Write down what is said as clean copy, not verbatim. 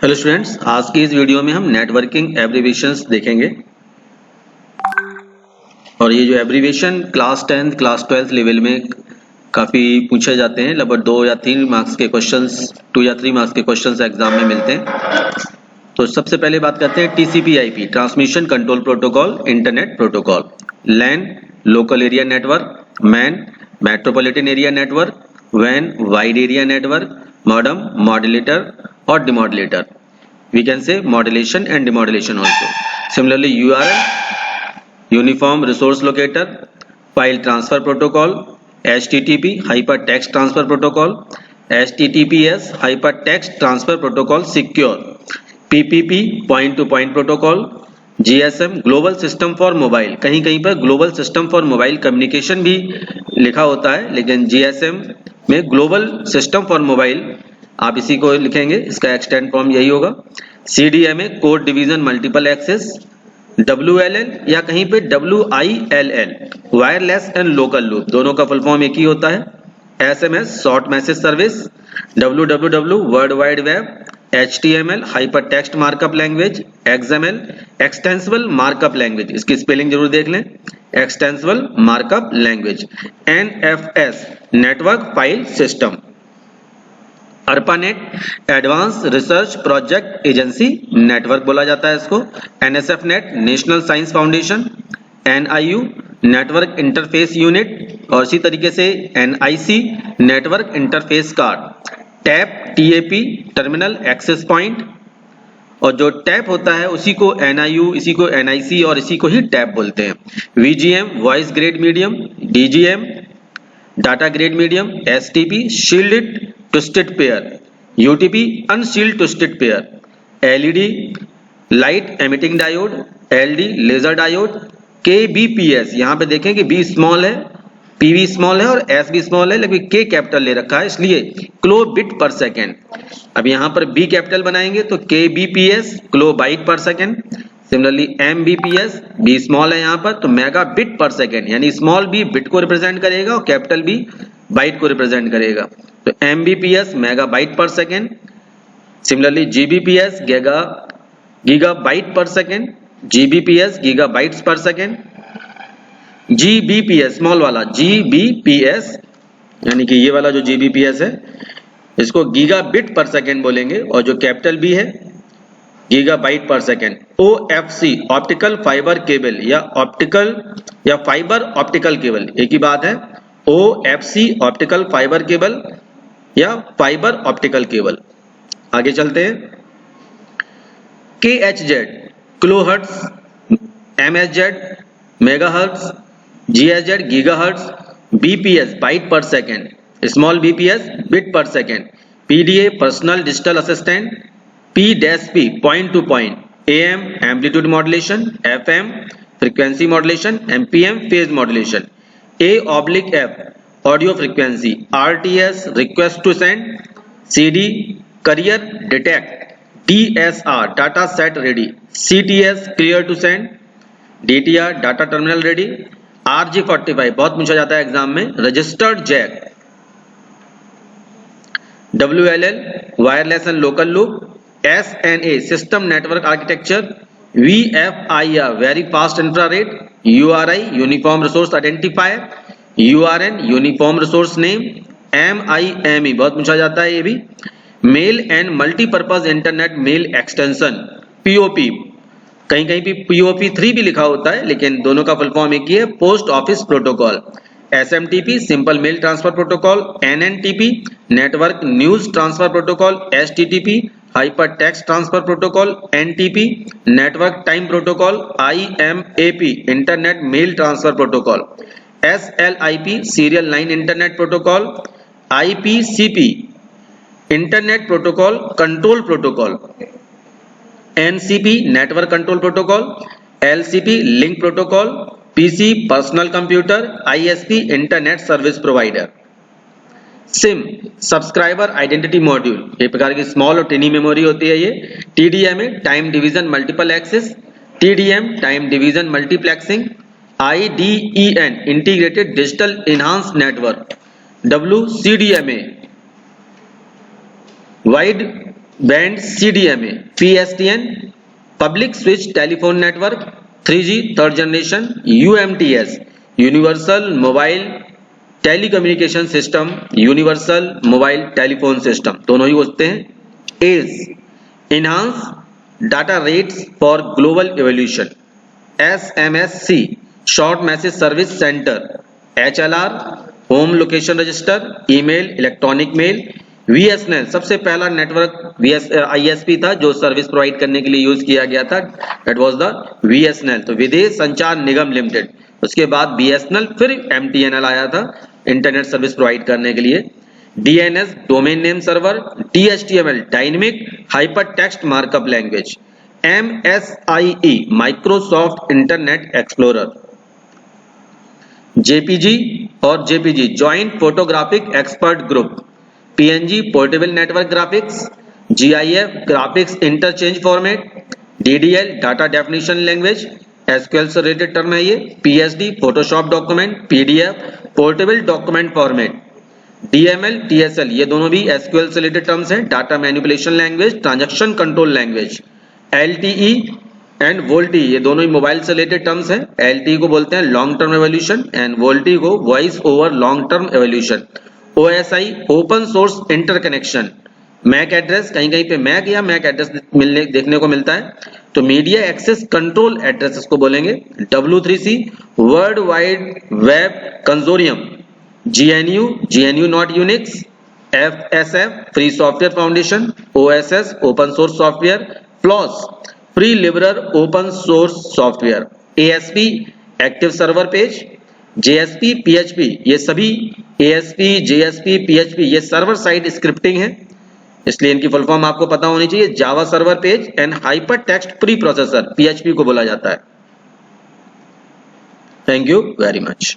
Hello students, आज की इस वीडियो में हम नेटवर्किंग एब्रिविएशंस देखेंगे। और ये जो abbreviation class 10th class 12th level में काफ़ी पूछे जाते हैं। लगभग 2 या 3 मार्क्स के क्वेश्चंस 2 या 3 मार्क्स के क्वेश्चंस एग्जाम में मिलते हैं। तो सबसे पहले बात करते हैं TCP/IP transmission control protocol, internet protocol. LAN local area network, MAN metropolitan area network, वैन wide area network, modem modulator or demodulator. We can say modulation and demodulation also. Similarly, URL uniform resource locator, file transfer protocol, HTTP hypertext transfer protocol, HTTPS hypertext transfer protocol secure, PPP point to point protocol, GSM global system for mobile. कहीं कहीं पर global system for mobile communication भी लिखा होता है, लेकिन GSM में global system for mobile आप इसी को लिखेंगे, इसका एक्सटेंड फॉर्म यही होगा। CDMA code division multiple access, WLL या कहीं पे WILL wireless and local loop, दोनों का फुल फॉर्म एक ही होता है। SMS short message service, WWW world wide web, HTML hyper text markup language, XML extensible markup language, इसकी स्पेलिंग जरूर देख लें, extensible markup language, NFS network file system, ARPANET advance research project agency network बोला जाता है इसको, NSF net national science foundation, NIU network interface unit, और इसी तरीके से NIC network interface card, TAP terminal access point, और जो टैप होता है उसी को NIU, इसी को NIC और इसी को ही टैप बोलते हैं। VGM voice grade medium, DGM data grade medium, STP shielded twisted pair, UTP unshielded twisted pair, LED light emitting diode, LD laser diode, KBPS यहाँ पे देखें कि B स्मॉल है, PV स्मॉल है और S भी स्मॉल है, लेकिन K कैपिटल ले रखा है इसलिए किलो बिट पर सेकेंड। अब यहाँ पर B कैपिटल बनाएंगे तो KBPS kilobyte per second. Similarly MBPS B small है यहाँ पर तो मेगा बिट पर सेकेंड, यानी स्मॉल B बिट को रिप्रेजेंट करेगा और कैपिटल B बाइट को रिप्रेजेंट करेगा। तो MBPS megabyte per second. Similarly GBPS gigabyte per second, GBPS gigabytes per second, GBPS small वाला GBPS यानी कि ये वाला जो GBPS है इसको गीगा बिट पर सेकेंड बोलेंगे, और जो कैपिटल B है gigabyte per second. OFC optical fibre cable या ऑप्टिकल या फाइबर ऑप्टिकल केबल, एक ही बात है। OFC ऑप्टिकल फाइबर केबल या फाइबर ऑप्टिकल केबल। आगे चलते हैं। KHZ kilohertz, MSZ megahertz, GHZ gigahertz, BPS byte per second, small BPS bit per second, PDA personal digital assistant, P-P point to point, AM amplitude modulation, FM frequency modulation, MPM phase modulation, A/F audio frequency, RTS request to send, CD carrier detect, DSR data set ready, CTS clear to send, DTR data terminal ready, RJ45 बहुत पूछा जाता है exam में, registered jack, WLL wireless and local loop, SNA system network architecture, VFIR very fast infrared, URI uniform resource identifier, URN uniform resource name, MIME बहुत पूछा जाता है ये भी, mail and multipurpose internet mail extension, POP कहीं कहीं भी POP3 भी लिखा होता है, लेकिन दोनों का फुल फॉर्म एक ही है, post office protocol, SMTP simple mail transfer protocol, NNTP network news transfer protocol, STTP hypertext transfer protocol, NTP network time protocol, IMAP internet mail transfer protocol, SLIP serial line internet protocol, IPCP internet protocol control protocol, NCP network control protocol, LCP link protocol, PC personal computer, ISP internet service provider, SIM subscriber identity module, एक प्रकार की small और टिनी memory होती है ये, TDMA time division multiple access, TDM time division multiplexing, IDEN integrated digital enhanced network, WCDMA wideband CDMA, PSTN, public switch telephone network, 3G third generation, UMTS, universal mobile telecommunication system, universal mobile telephone system, दोनों ही होते हैं। EDGE, enhanced data rates for global evolution, SMSC, short message service centre, HLR, home location register, email electronic mail, VSNL सबसे पहला network ISP था जो service provide करने के लिए यूज किया गया था, दैट वाज द VSNL, तो विदेश संचार निगम लिमिटेड। उसके बाद BSNL, फिर MTNL आया था इंटरनेट सर्विस प्रोवाइड करने के लिए। DNS domain name server, DHTML dynamic hyper text markup language, MSIE Microsoft internet explorer, JPG और JPG joint photographic expert group, PNG portable network graphics, GIF graphics interchange format, DDL data definition language, SQL से related term है ये, PSD Photoshop document, PDF portable document format, DML TSL ये दोनों भी SQL से related terms हैं, data manipulation language, transaction control language, LTE and VoLTE ये दोनों ही मोबाइल से रिलेटेड टर्म्स हैं। LTE को बोलते हैं long term evolution and VoLTE को voice over long term evolution. OSI open source interconnection, MAC address, कहीं कहीं पे मैक या मैक एड्रेस देखने को मिलता है, तो मीडिया एक्सेस कंट्रोल एड्रेस इसको बोलेंगे। W3C world wide web consortium, GNU not Unix, FSF free software foundation, OSS open source software, floss free liberal open source software, ASP active server page, JSP PHP ये सभी ASP JSP PHP ये server side scripting है, इसलिए इनकी full form आपको पता होनी चाहिए। Java server page and hyper text pre processor PHP को बोला जाता है। Thank you very much.